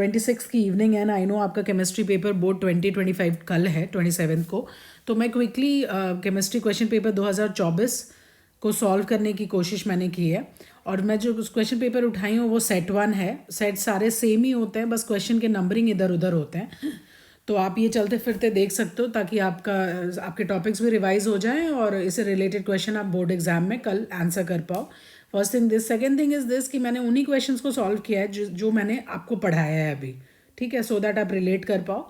26 की इवनिंग है ना। आई नो आपका केमिस्ट्री पेपर बोर्ड 2025 कल है 27 को। तो मैं क्विकली केमिस्ट्री क्वेश्चन पेपर 2024 को सॉल्व करने की कोशिश मैंने की है। और मैं जो क्वेश्चन पेपर उठाई हूँ वो सेट 1 है। सेट सारे सेम ही होते हैं, बस क्वेश्चन के नंबरिंग इधर उधर होते हैं। तो आप ये चलते फिरते देख सकते हो ताकि आपके टॉपिक्स भी रिवाइज हो जाएं और इससे रिलेटेड क्वेश्चन आप बोर्ड एग्जाम में कल आंसर कर पाओ। First thing this. Second thing is this कि मैंने उन्हीं क्वेश्चंस को सॉल्व किया है जो मैंने आपको पढ़ाया है अभी, ठीक है, सो दैट आप रिलेट कर पाओ।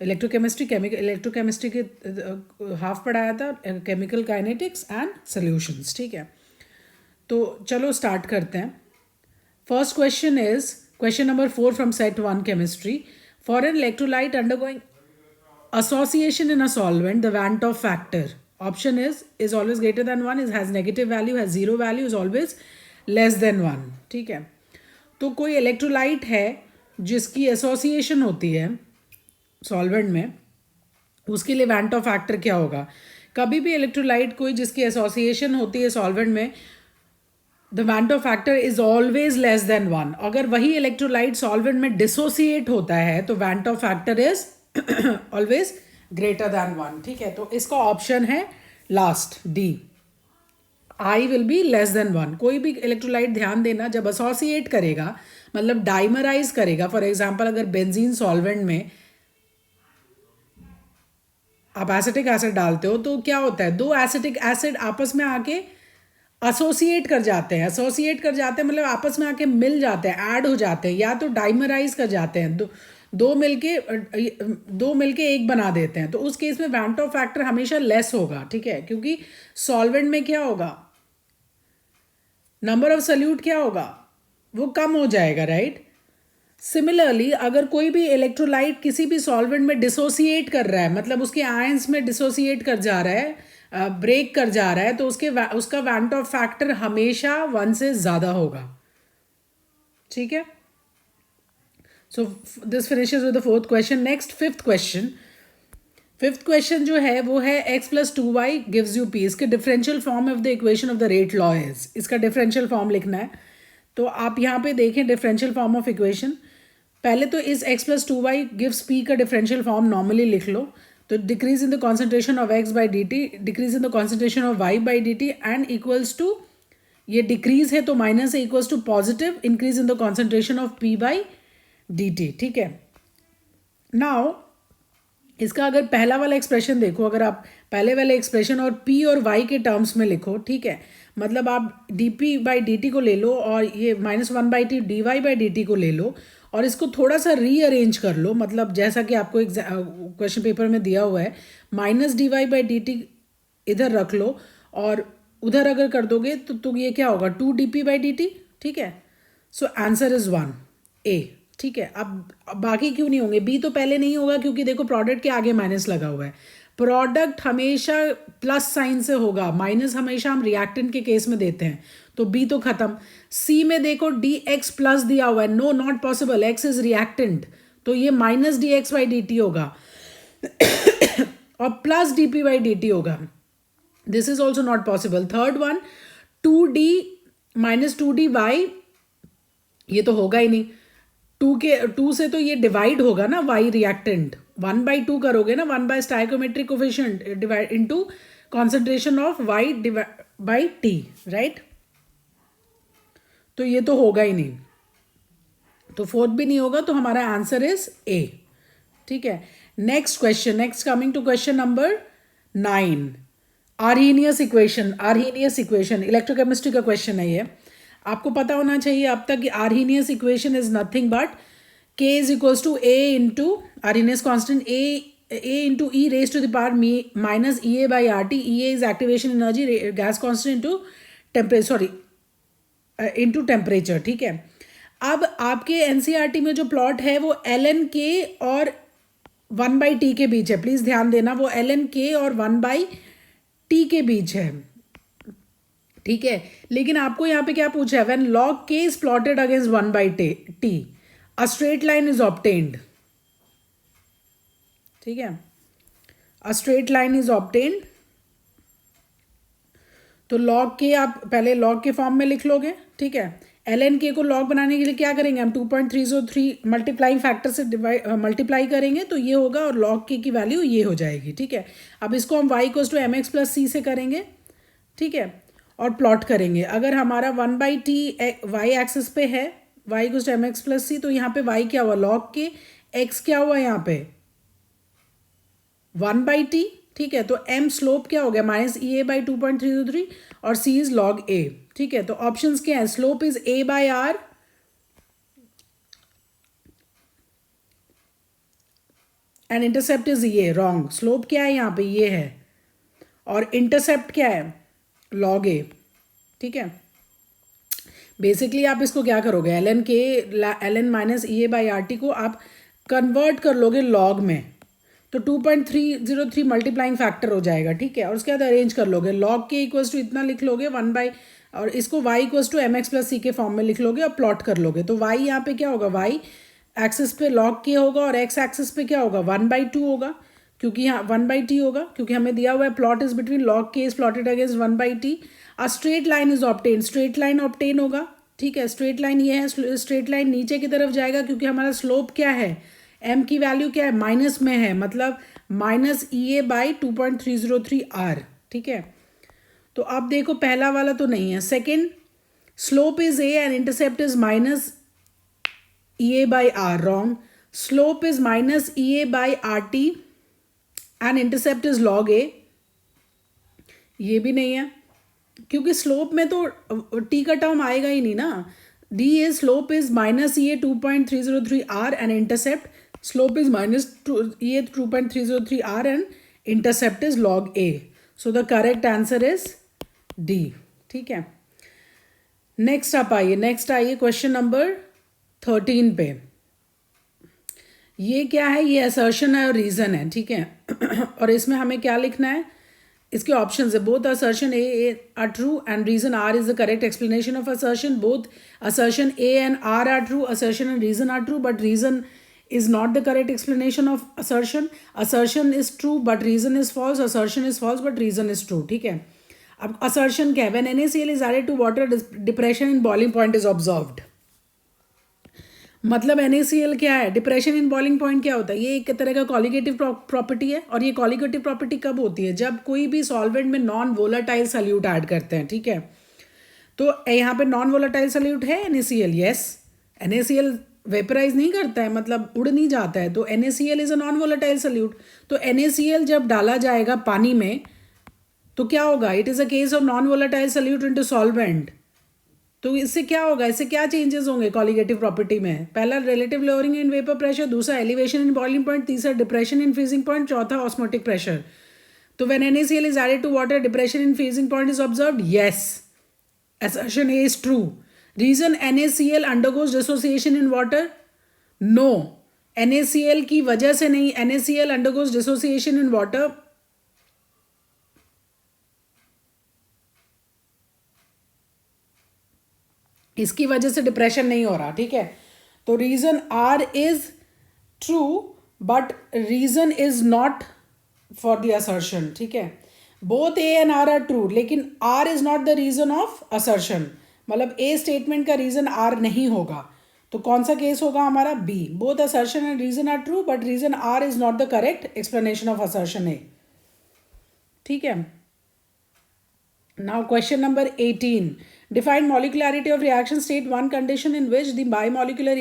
इलेक्ट्रोकेमिस्ट्री के हाफ पढ़ाया था, केमिकल काइनेटिक्स एंड सॉल्यूशंस, ठीक है। तो चलो स्टार्ट करते हैं। First question is question number 4 from set 1 chemistry. For an electrolyte undergoing association in a solvent, the van 't Hoff factor option is always greater than 1, has negative value, has zero value, is always less than 1, ठीक है। तो कोई electrolyte है जिसकी association होती है solvent में, उसके लिए van 't Hoff फैक्टर क्या होगा। कभी भी इलेक्ट्रोलाइट कोई जिसकी एसोसिएशन होती है सॉल्वेंट में, the van 't Hoff factor is always less than 1। अगर वही इलेक्ट्रोलाइट सॉल्वेंट में डिसोसिएट होता है तो van 't Hoff factor is always greater than 1, ठीक है। तो इसका ऑप्शन है last D, I will be less than 1। कोई भी इलेक्ट्रोलाइट ध्यान देना जब एसोसिएट करेगा, मतलब डाइमराइज करेगा, फॉर एग्जांपल अगर बेंजीन सॉल्वेंट में आप एसिटिक एसिड डालते हो तो क्या होता है, दो एसिटिक एसिड आपस में आके एसोसिएट कर जाते हैं। एसोसिएट कर जाते हैं मतलब आपस में आके मिल जाते हैं, ऐड हो जाते हैं, या तो डाइमराइज कर जाते हैं, दो मिलके एक बना देते हैं। तो उस केस में van 't Hoff फैक्टर हमेशा लेस होगा, ठीक है, क्योंकि सॉल्वेंट में क्या होगा, नंबर ऑफ सॉल्यूट क्या होगा, वो कम हो जाएगा, राइट। सिमिलरली अगर कोई भी इलेक्ट्रोलाइट किसी भी सॉल्वेंट में डिसोसिएट कर रहा है, मतलब उसके आयंस में डिसोसिएट कर जा रहा है, ब्रेक कर जा रहा है, तो उसका van 't Hoff फैक्टर हमेशा 1 से ज़्यादा होगा, ठीक है। So this finishes with the fourth question. Next fifth question. Fifth question जो है वो है x plus 2y gives you p। इसके differential form of the equation of the rate law is, इसका डिफरेंशियल फॉर्म लिखना है। तो आप यहाँ पे देखें डिफरेंशियल फॉर्म ऑफ इक्वेशन। पहले तो इस x plus 2y gives p का डिफरेंशियल फॉर्म नॉर्मली लिख लो। तो decrease in the concentration of x by D T, decrease in the concentration of y by D T and equals to, ये decrease है तो माइनस है, equals to positive increase in the concentration of p by D T, ठीक है। Now इसका अगर पहला वाला एक्सप्रेशन देखो, अगर आप पहले वाले एक्सप्रेशन और p और y के टर्म्स में लिखो, ठीक है, मतलब आप dp बाई डी टी को ले लो और ये -1 by T dy by D T को ले लो और इसको थोड़ा सा रीअरेंज कर लो, मतलब जैसा कि आपको क्वेश्चन पेपर में दिया हुआ है, -dy बाई डी टी इधर रख लो और उधर अगर कर दोगे तो ये क्या होगा, 2dp बाई डी टी, ठीक है। सो आंसर इज 1 ए, ठीक है। अब बाकी क्यों नहीं होंगे, बी तो पहले नहीं होगा क्योंकि देखो प्रोडक्ट के आगे माइनस लगा हुआ है, प्रोडक्ट हमेशा प्लस साइन से होगा, माइनस हमेशा हम रिएक्टेंट के केस में देते हैं, तो बी तो खत्म। सी में देखो डी एक्स प्लस दिया हुआ है, no not possible, x is reactant, तो ये minus d x by D t होगा और plus d p by D t होगा, this is also not possible. Third one 2d minus 2dy, ये तो होगा ही नहीं, 2 से तो ये डिवाइड होगा ना y रिएक्टेंट, 1/2 करोगे ना, 1 by stoichiometric coefficient divide into concentration of y by t, right. तो ये तो होगा ही नहीं, तो फोर्थ भी नहीं होगा, तो हमारा आंसर इज ए, ठीक है। Next question, next coming to question number 9, Arrhenius equation, electrochemistry का क्वेश्चन है ये। आपको पता होना चाहिए अब तक कि Arrhenius equation is nothing but k is equals to a into Arrhenius constant a into e raise to the power minus E A by R T. E A is activation energy, gas constant into into temperature, ठीक है। अब आपके NCERT में जो plot है वो ln k और 1/t के बीच है, प्लीज ध्यान देना, वो ln k और 1/t के बीच है, ठीक है। लेकिन आपको यहाँ पे क्या पूछा है, when log k is plotted against 1/t a straight line is obtained, ठीक है, a straight line is obtained. तो log k आप पहले log के फॉर्म में लिख लोगे, ठीक है, एल एन के को लॉग बनाने के लिए क्या करेंगे हम, 2.303 मल्टीप्लाइंग फैक्टर से मल्टीप्लाई करेंगे तो ये होगा, और लॉग के की वैल्यू ये हो जाएगी, ठीक है। अब इसको हम y equals to m x plus c से करेंगे, ठीक है, और प्लॉट करेंगे। अगर हमारा 1/t वाई एक्सिस पे है, y equals to m x plus c, तो यहाँ पे y क्या हुआ लॉग के, x क्या हुआ यहाँ पे 1/t, ठीक है। तो m स्लोप क्या हो गया -EA/2.303 और c इज log a, ठीक है। तो ऑप्शंस क्या है, slope is a/r and intercept is ये, रॉन्ग। स्लोप क्या है यहाँ पे ये है, और इंटरसेप्ट क्या है log a, ठीक है। बेसिकली आप इसको क्या करोगे, ln माइनस EA/RT को आप कन्वर्ट कर लोगे लॉग में, तो 2.303 मल्टीप्लाइंग फैक्टर हो जाएगा, ठीक है। और उसके बाद अरेंज कर लोगे, लॉग के इक्वल्स टू इतना लिख लोगे 1 और इसको y equals to m x plus c के फॉर्म में लिख लोगे और प्लॉट कर लोगे। तो y यहाँ पे क्या होगा, y एक्सिस पे लॉग के होगा और x एक्सिस पे क्या होगा 1/2 होगा, क्योंकि यहाँ 1/t होगा, क्योंकि हमें दिया हुआ है प्लॉट इज बिटवीन लॉग के is plotted against 1/t। A straight line is obtain, straight line obtain होगा, ठीक है। स्ट्रेट लाइन ये है, स्ट्रेट लाइन नीचे की तरफ जाएगा, क्योंकि हमारा स्लोप क्या है, m की वैल्यू क्या है माइनस में है, मतलब -EA/2.303 r, ठीक है। तो अब देखो पहला वाला तो नहीं है, second slope is a and intercept is -EA/r, wrong. Slope is -EA/RT and intercept is log a, ये भी नहीं है, क्योंकि स्लोप में तो t का टर्म आएगा ही नहीं ना। d is slope is -EA/2.303 r and intercept slope is -EA/2.303 r and intercept is log a, so the correct answer is d, ठीक है। नेक्स्ट आप आइए, नेक्स्ट आइए क्वेश्चन नंबर 13 पे। ये क्या है, ये असर्शन है और रीजन है, ठीक है। और इसमें हमें क्या लिखना है, इसके ऑप्शंस है, both assertion A are true and reason R is the correct explanation of assertion. Both assertion A and R true, assertion and reason are true, but reason is not the correct explanation of assertion. Assertion is true but reason is false, assertion is false but reason is true, ठीक है। अब assertion क्या है, when NaCl is added to water depression in boiling point is observed, मतलब NaCl क्या है, depression in boiling point क्या होता है, ये एक तरह का कॉलिगेटिव प्रॉपर्टी है। और ये कॉलिगेटिव प्रॉपर्टी कब होती है, जब कोई भी सॉल्वेंट में नॉन वोलाटाइल सल्यूट ऐड करते हैं, ठीक है। तो यहाँ पे नॉन वोलाटाइल सल्यूट है NaCl, यस। NaCl वेपराइज नहीं करता है, मतलब उड़ नहीं जाता है, तो NaCl is a non volatile solute. तो NaCl जब डाला जाएगा पानी में तो क्या होगा, it is a case of non volatile solute into solvent. तो इससे क्या होगा, इससे क्या चेंजेस होंगे कॉलिगेटिव प्रॉपर्टी में, पहला relative lowering in vapour pressure, दूसरा एलिवेशन इन बॉइलिंग पॉइंट, तीसरा डिप्रेशन इन फ्रीजिंग पॉइंट, चौथा ऑस्मोटिक प्रेशर। तो when NaCl is added to water depression in freezing point is observed, yes, assertion A is true. Reason NaCl undergoes dissociation in water, no, NaCl की वजह से नहीं, NaCl undergoes dissociation in water, इसकी वजह से depression नहीं हो रहा, ठीक है। तो reason R is true but reason is not for the assertion, ठीक है। Both A and R are true, लेकिन R is not the reason of assertion, मतलब A स्टेटमेंट का रीजन R नहीं होगा। तो कौन सा केस होगा हमारा, B। Both assertion and reason are true but reason R is not the correct explanation of assertion A, ठीक है। Now question number 18. Define molecularity of reaction state, one condition in which the bimolecular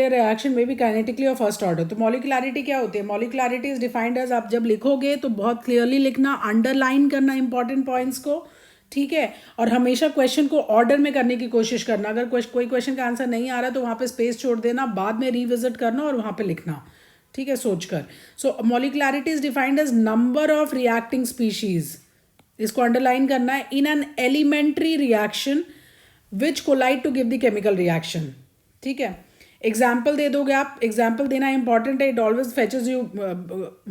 reaction may be kinetically of first order. तो molecularity क्या होती है, molecularity is defined as, आप जब लिखोगे तो बहुत क्लियरली लिखना, अंडरलाइन करना इंपॉर्टेंट पॉइंट्स को, ठीक है। और हमेशा क्वेश्चन को ऑर्डर में करने की कोशिश करना, अगर कोई क्वेश्चन का आंसर नहीं आ रहा तो वहाँ पे स्पेस छोड़ देना, बाद में रिविजिट करना और वहाँ पे लिखना, ठीक है, सोचकर। सो molecularity is defined as number of reacting species, इसको अंडरलाइन करना है, in an elementary reaction which collide to give the chemical reaction, ठीक है। एग्जाम्पल दे दोगे आप, एग्जाम्पल देना इंपॉर्टेंट है, it always fetches you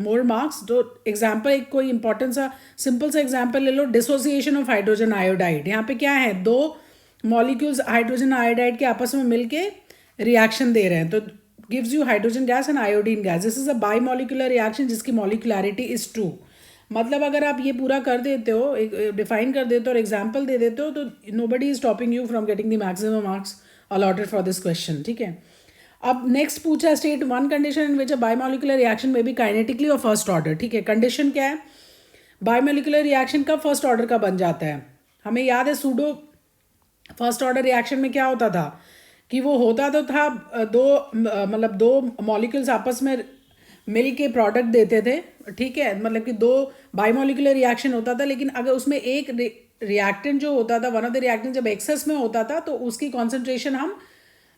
more marks. तो एग्जाम्पल एक कोई इंपॉर्टेंट सा सिंपल सा एग्जाम्पल ले लो, डिसोसिएशन ऑफ हाइड्रोजन आयोडाइड। यहाँ पे क्या है, दो मॉलिक्यूल्स हाइड्रोजन आयोडाइड के आपस में मिलके रिएक्शन दे रहे हैं, तो gives you hydrogen gas and iodine gas. This is a by molecular reaction जिसकी मॉलिकुलरिटी इज ट्रू, मतलब अगर आप ये पूरा कर देते हो, डिफाइन कर देते हो और एग्जाम्पल दे देते हो, तो nobody is stopping you from getting the maximum marks allotted for this question, ठीक है। अब नेक्स्ट पूछा, state one condition in which a biomolecular reaction में बी काइनेटिकली और फर्स्ट ऑर्डर, ठीक है। कंडीशन क्या है, बायोमोलिकुलर रिएक्शन कब फर्स्ट ऑर्डर का बन जाता है। हमें याद है सूडो फर्स्ट ऑर्डर रिएक्शन में क्या होता था कि वो होता तो था मतलब दो मॉलिक्यूल्स आपस में मिल के प्रोडक्ट देते थे, ठीक है। मतलब कि दो बायोमोलिकुलर रिएक्शन होता था, लेकिन अगर उसमें एक रिएक्टेंट जो होता था, वन ऑफ द रिएक्टेंट जब एक्सेस में होता था तो उसकी कॉन्सेंट्रेशन हम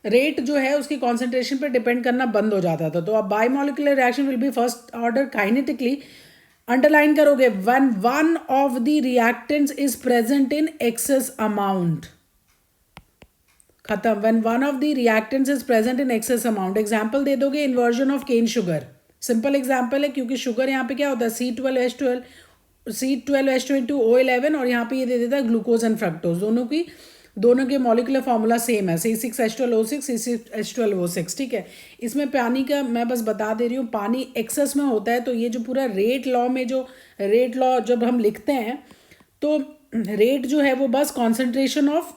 रेट जो है उसकी कॉन्सेंट्रेशन पे डिपेंड करना बंद हो जाता था। तो अब biomolecular reaction will be first order kinetically, underline करोगे, one one of the reactants is present in excess amount, खत्म। When one of the reactants is present in excess amount. Example दे दोगे, inversion of cane sugar, simple example है, क्योंकि sugar यहाँ पे क्या होता है C12H12 और यहाँ पे ये दे देता है ग्लूकोज एंड फ्रक्टोज, दोनों के मॉलिकुलर फार्मूला सेम है, C6H12O6 C6H12O6, ठीक है। इसमें पानी का मैं बस बता दे रही हूँ, पानी एक्सेस में होता है तो ये जो पूरा रेट लॉ में जो रेट लॉ जब हम लिखते हैं तो रेट जो है वो बस कॉन्सेंट्रेशन ऑफ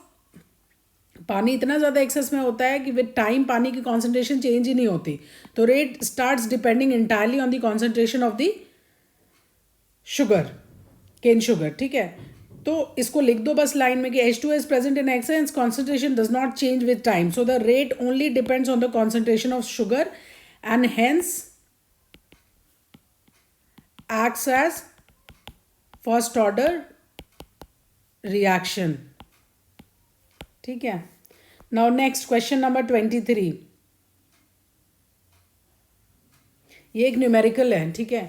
पानी इतना ज़्यादा एक्सेस में होता है कि विद टाइम पानी की कॉन्सेंट्रेशन चेंज ही नहीं होती, तो rate starts depending entirely on the concentration of the sugar, cane sugar, ठीक है। तो इसको लिख दो बस लाइन में कि H2 is present in access, concentration does not change with time, so the rate only depends on the concentration of sugar and hence acts as first order reaction, ठीक है। नाउ नेक्स्ट क्वेश्चन नंबर 23, ये एक numerical है, ठीक है।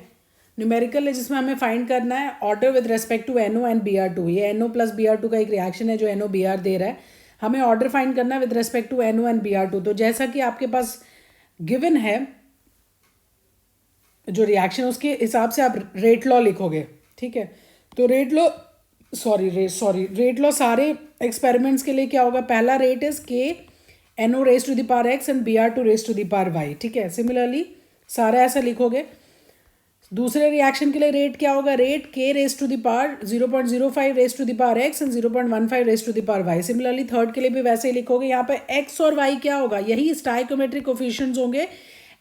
Numerical है जिसमें हमें फाइंड करना है order with respect to NO and Br2। ये NO प्लस Br2 का एक रिएक्शन है जो NO Br दे रहा है, हमें ऑर्डर फाइंड करना है with respect to NO and Br2। तो जैसा कि आपके पास गिवन है जो रिएक्शन, उसके हिसाब से आप रेट लॉ लिखोगे, ठीक है। तो रेट लॉ सारे एक्सपेरिमेंट्स के लिए क्या होगा, पहला rate is KNO raise to the power X and Br2 raise to the power Y, ठीक है। सिमिलरली सारा ऐसा लिखोगे। दूसरे रिएक्शन के लिए रेट क्या होगा, rate K raise to the power 0.05 raise to the power X and 0.15 raise to the power Y। Similarly third के लिए भी वैसे ही लिखोगे। यहाँ पे X और Y क्या होगा, यही स्टाइकोमेट्रिक कोफिशिएंट्स होंगे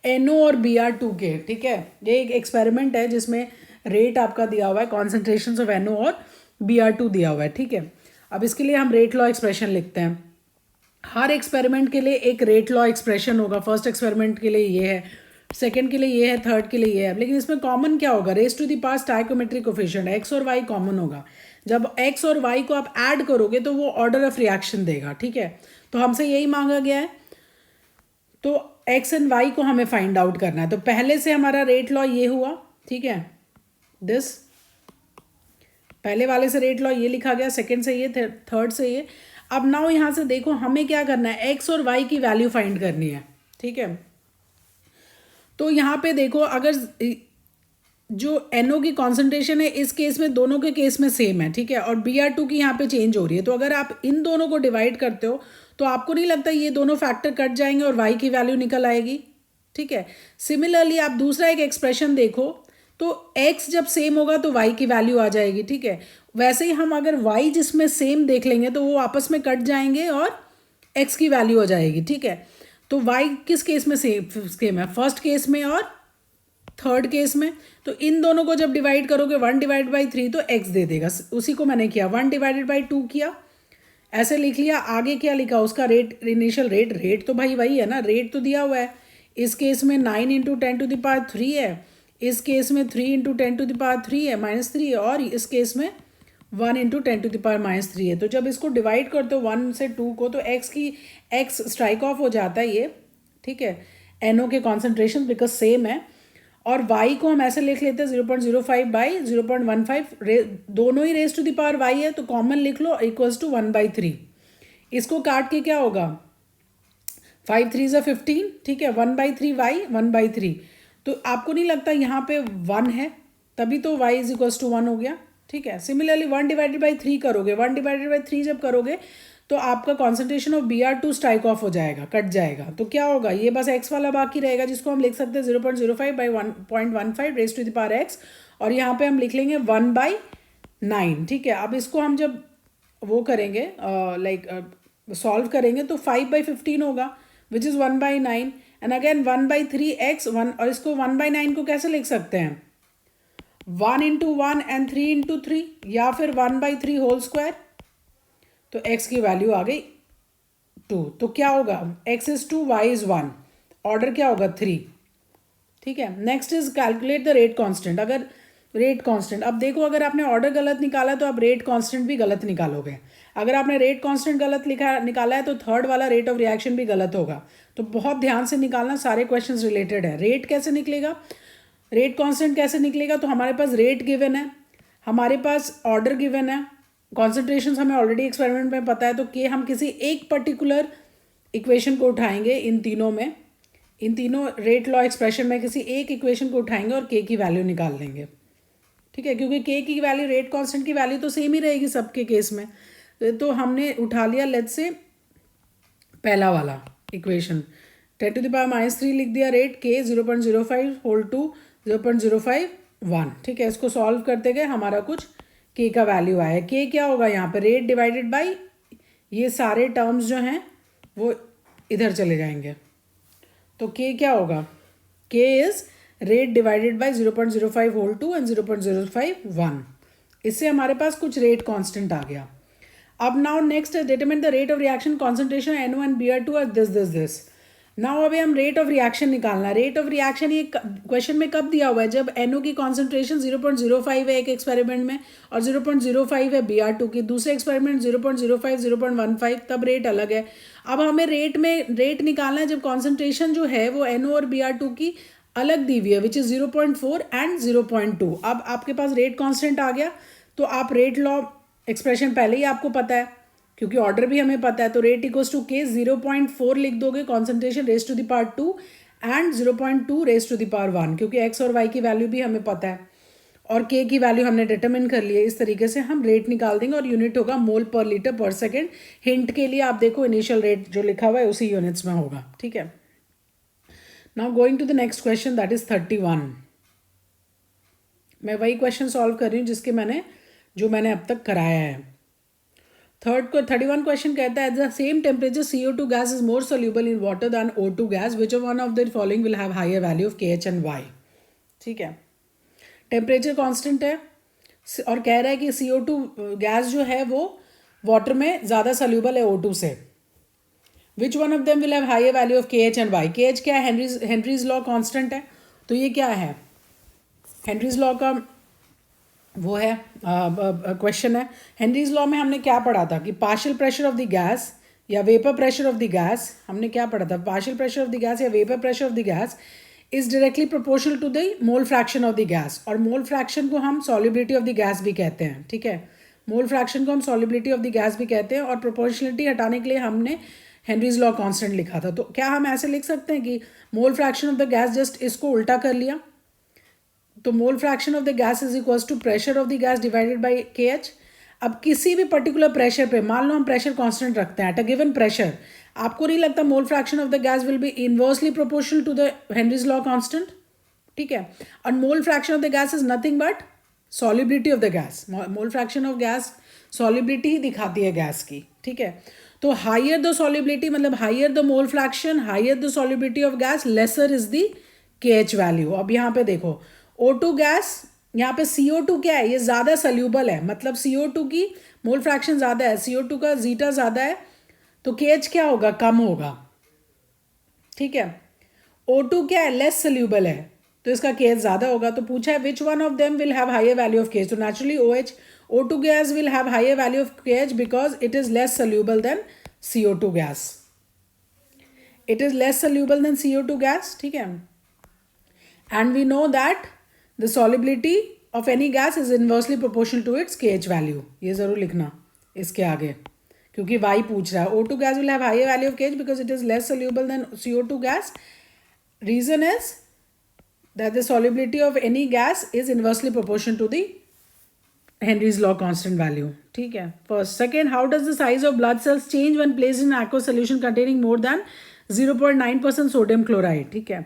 NO और Br2 के, ठीक है। ये एक एक्सपेरिमेंट है जिसमें रेट आपका दिया हुआ है, कॉन्सेंट्रेशन ऑफ NO और Br2 दिया हुआ है, ठीक है। अब इसके लिए हम रेट लॉ एक्सप्रेशन लिखते हैं। हर एक्सपेरिमेंट के लिए एक रेट लॉ एक्सप्रेशन होगा। फर्स्ट एक्सपेरिमेंट के लिए ये है, सेकंड के लिए ये है, थर्ड के लिए ये है, लेकिन इसमें कॉमन क्या होगा, raise to the power stoichiometric coefficient, X और Y कॉमन होगा। जब X और Y को आप ऐड करोगे तो वो ऑर्डर ऑफ रिएक्शन देगा, ठीक है। तो हमसे यही मांगा गया है, तो X एंड Y को हमें फाइंड आउट करना है। तो पहले से हमारा रेट लॉ ये हुआ, ठीक है, दिस पहले वाले से रेट लॉ ये लिखा गया, सेकंड से ये, थर्ड से ये। अब नाउ यहाँ से देखो हमें क्या करना है, X और Y की वैल्यू फाइंड करनी है, ठीक है। तो यहाँ पे देखो, अगर जो NO की कॉन्सेंट्रेशन है इस केस में दोनों के केस में सेम है, ठीक है, और Br2 की यहाँ पे चेंज हो रही है, तो अगर आप इन दोनों को डिवाइड करते हो तो आपको नहीं लगता ये दोनों फैक्टर कट जाएंगे और Y की वैल्यू निकल आएगी, ठीक है। सिमिलरली आप दूसरा एक एक्सप्रेशन देखो, तो X जब सेम होगा तो Y की वैल्यू आ जाएगी, ठीक है। वैसे ही हम अगर Y जिसमें सेम देख लेंगे तो वो आपस में कट जाएंगे और X की वैल्यू हो जाएगी, ठीक है। तो Y किस केस में सेम है, फर्स्ट केस में और थर्ड केस में। तो इन दोनों को जब डिवाइड करोगे 1/3 तो X दे देगा, उसी को मैंने किया, 1/2 किया, ऐसे लिख लिया। आगे क्या लिखा, उसका रेट, इनिशियल रेट तो भाई वही है ना, रेट तो दिया हुआ है। इस केस में 9 × 10⁻³ है, इस केस में 3 × 10⁻³ है -3, और इस केस में 1 × 10⁻³ है। तो जब इसको डिवाइड करते हो 1 से 2 को, तो X स्ट्राइक ऑफ हो जाता है ये, ठीक है, NO के कॉन्सेंट्रेशन बिकॉज सेम है। और Y को हम ऐसे लिख लेते हैं 0.05/0.15, दोनों ही raise to the power Y है तो कॉमन लिख लो, इक्वल्स टू 1/3। इसको काट के क्या होगा, 5 3 = 15, ठीक है, 1/3 Y 1/3। तो आपको नहीं लगता यहाँ पे 1 है, तभी तो Y = 1 हो गया, ठीक है। सिमिलरली 1/3 करोगे, 1/3 जब करोगे तो आपका concentration of Br2 strike off हो जाएगा, कट जाएगा। तो क्या होगा, ये बस X वाला बाकी रहेगा, जिसको हम लिख सकते हैं 0.05/1.15 raise to the power X, और यहाँ पे हम लिख लेंगे 1/9, ठीक है। अब इसको हम जब वो करेंगे सॉल्व करेंगे तो 5/15 होगा which is 1/9 and again 1/3x 1, और इसको 1/9 को कैसे लिख सकते हैं 1 into 1 and 3 into 3 या फिर 1/3 होल स्क्वायर। तो x की वैल्यू आ गई 2। तो क्या होगा x is 2 y is 1, order क्या होगा 3, ठीक है। Next is calculate the rate constant. अगर रेट कांस्टेंट, अब देखो अगर आपने ऑर्डर गलत निकाला तो आप रेट कांस्टेंट भी गलत निकालोगे। अगर आपने रेट कांस्टेंट गलत निकाला है तो थर्ड वाला रेट ऑफ रिएक्शन भी गलत होगा। तो बहुत ध्यान से निकालना, सारे क्वेश्चंस रिलेटेड है। रेट कैसे निकलेगा, रेट कांस्टेंट कैसे निकलेगा, तो हमारे पास रेट गिवन है, हमारे पास ऑर्डर गिवन है, कॉन्सेंट्रेशन हमें ऑलरेडी एक्सपेरिमेंट में पता है। तो के हम किसी एक पर्टिकुलर इक्वेशन को उठाएंगे, इन तीनों रेट लॉ एक्सप्रेशन में किसी एक इक्वेशन को उठाएंगे और के की वैल्यू निकाल लेंगे, ठीक है। क्योंकि के की वैल्यू रेट कांस्टेंट की वैल्यू तो सेम ही रहेगी सबके केस में। तो हमने उठा लिया लेट्स से पहला वाला इक्वेशन 10⁻³ लिख दिया रेट के 0.05 होल टू 0.051, ठीक है। इसको सॉल्व करते गए हमारा कुछ के का वैल्यू आया। के क्या होगा यहाँ पे रेट डिवाइडेड बाई ये सारे टर्म्स जो हैं वो इधर चले जाएंगे। तो के क्या होगा, K is rate divided by 0.05 whole two and 0.051। इससे हमारे पास कुछ रेट कांस्टेंट आ गया। अब now next determine the rate of reaction concentration NO and Br2 और दिस। नाउ अभी हम रेट ऑफ रिएक्शन निकालना। रेट ऑफ रिएक्शन ये क्वेश्चन में कब दिया हुआ है, जब NO की कॉन्सेंट्रेशन 0.05 है एक एक्सपेरिमेंट में और 0.05 है Br2 की, दूसरे एक्सपेरिमेंट 0.05 0.15, तब रेट अलग है। अब हमें रेट निकालना है जब कॉन्सेंट्रेशन जो है वो NO और Br2 की अलग दी हुई है विच इज़ 0.4 एंड 0.2। अब आपके पास रेट कॉन्स्टेंट आ गया तो आप रेट लॉ एक्सप्रेशन पहले ही आपको पता है क्योंकि ऑर्डर भी हमें पता है। तो रेट इक्वल्स टू के 0.4 लिख दोगे concentration raise to the power 2 and 0.2 raise to the power 1, क्योंकि एक्स और वाई की वैल्यू भी हमें पता है और के की वैल्यू हमने डिटरमिन कर ली है। इस तरीके से हम रेट निकाल देंगे और यूनिट होगा मोल पर लीटर पर सेकेंड। हिंट के लिए आप देखो इनिशियल रेट जो लिखा हुआ है उसी यूनिट्स में होगा, ठीक है। Now going to the next question that is 31। मैं वही क्वेश्चन सॉल्व कर रही हूँ जो मैंने अब तक कराया है। 31 क्वेश्चन कहता है the same temperature CO2 gas is more soluble in water than O2 gas which one of the following will have higher value of KH and Y, ठीक है। टेम्परेचर कांस्टेंट है और कह रहा है कि CO2 गैस जो है वो वाटर में ज़्यादा सोल्यूबल है O2 से। Which one of them will have higher value of KH and Y। KH क्या है, हेनरीज लॉ कांस्टेंट है। तो ये क्या है, हेनरीज लॉ का वो है क्वेश्चन है। हेनरीज लॉ में हमने क्या पढ़ा था कि partial pressure of the gas या vapour pressure of the gas, हमने क्या पढ़ा था, partial pressure of the gas या vapour pressure of the gas is directly proportional to the mole fraction of the gas. और मोल फ्रैक्शन को हम solubility of the gas भी कहते हैं, ठीक है। मोल फ्रैक्शन को हम सॉल्युबिलिटी ऑफ द गैस भी कहते हैं और प्रोपोर्शनलिटी हटाने के लिए हमने हेनरीज लॉ कांस्टेंट लिखा था। तो क्या हम ऐसे लिख सकते हैं कि mole fraction of the gas, just इसको उल्टा कर लिया तो mole fraction of the gas is equals to pressure of the gas divided by KH। अब किसी भी पर्टिकुलर प्रेशर पे मान लो हम प्रेशर कांस्टेंट रखते हैं एट अ गिवन प्रेशर, आपको नहीं लगता mole fraction of the gas will be inversely proportional to the Henry's law constant, ठीक है। और mole fraction of the gas is nothing but solubility of the gas. Mole fraction of gas solubility ही दिखाती है gas की, ठीक है। तो हायर द सॉल्युबिलिटी मतलब higher the mole fraction, higher the solubility of gas, lesser is the KH value. अब यहाँ पे देखो O2 गैस, यहाँ पे CO2 क्या है, ये ज़्यादा सल्यूबल है, मतलब CO2 की मोल फ्रैक्शन ज़्यादा है, CO2 का जीटा ज़्यादा है, तो KH क्या होगा, कम होगा, ठीक है। O2 क्या है, लेस सल्यूबल है, तो इसका KH ज़्यादा होगा। तो पूछा है which one of them will have higher value of KH। तो naturally O2 gas will have higher value of KH because it is less soluble than CO2 gas. It is less soluble than CO2 gas, ठीक है। And we know that the solubility of any gas is inversely proportional to its KH value। ये ज़रूर लिखना इसके आगे क्योंकि Y पूछ रहा है। O2 gas will have higher value of KH because it is less soluble than CO2 gas। Reason is that the solubility of any gas is inversely proportional to the Henry's law constant value, ठीक है। First, second, how does the size of blood cells change when placed in aqueous solution containing more than 0.9% sodium chloride, ठीक है।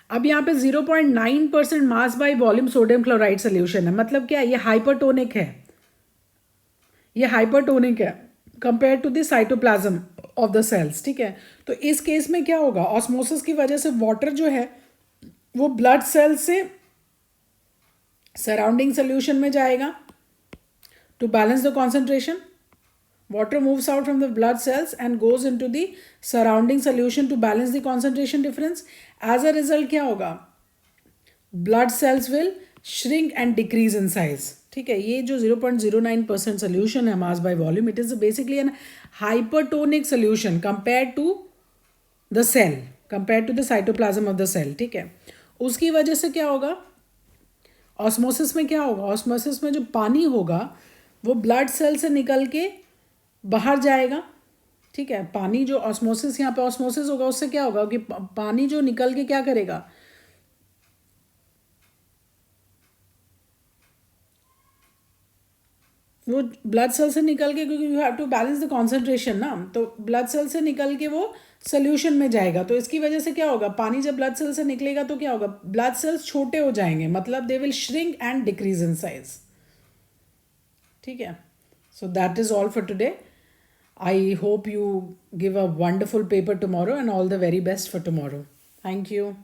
अब यहाँ पे 0.9% mass by volume sodium chloride solution है, मतलब क्या है, ये हाइपरटोनिक है, ये हाइपरटोनिक है compare to the cytoplasm of the cells, ठीक है। तो इस केस में क्या होगा, ऑस्मोसिस की वजह से वाटर जो है वो ब्लड सेल से सराउंडिंग सोल्यूशन में जाएगा to balance the concentration. Water moves out from the blood cells and goes into the surrounding solution to balance the concentration difference. As a result क्या होगा, blood cells will shrink and decrease in size. ठीक है, ये जो 0.09% solution है mass by volume, it is basically an hypertonic solution compared to the cell, compared to the cytoplasm of the cell. ठीक है, उसकी वजह से क्या होगा, ऑस्मोसिस में क्या होगा, ऑस्मोसिस में जो पानी होगा वो ब्लड सेल से निकल के बाहर जाएगा, ठीक है। पानी जो ऑस्मोसिस, यहाँ पे ऑस्मोसिस होगा, उससे क्या होगा कि पानी जो निकल के क्या करेगा, वो ब्लड सेल से निकल के, क्योंकि you have to balance the concentration ना, तो ब्लड सेल से निकल के वो सोल्यूशन में जाएगा। तो इसकी वजह से क्या होगा, पानी जब ब्लड सेल से निकलेगा तो क्या होगा, ब्लड सेल्स छोटे हो जाएंगे, मतलब they will shrink and decrease in size, ठीक है। So that is all for today. I hope you give a wonderful paper tomorrow and all the very best for tomorrow. Thank you.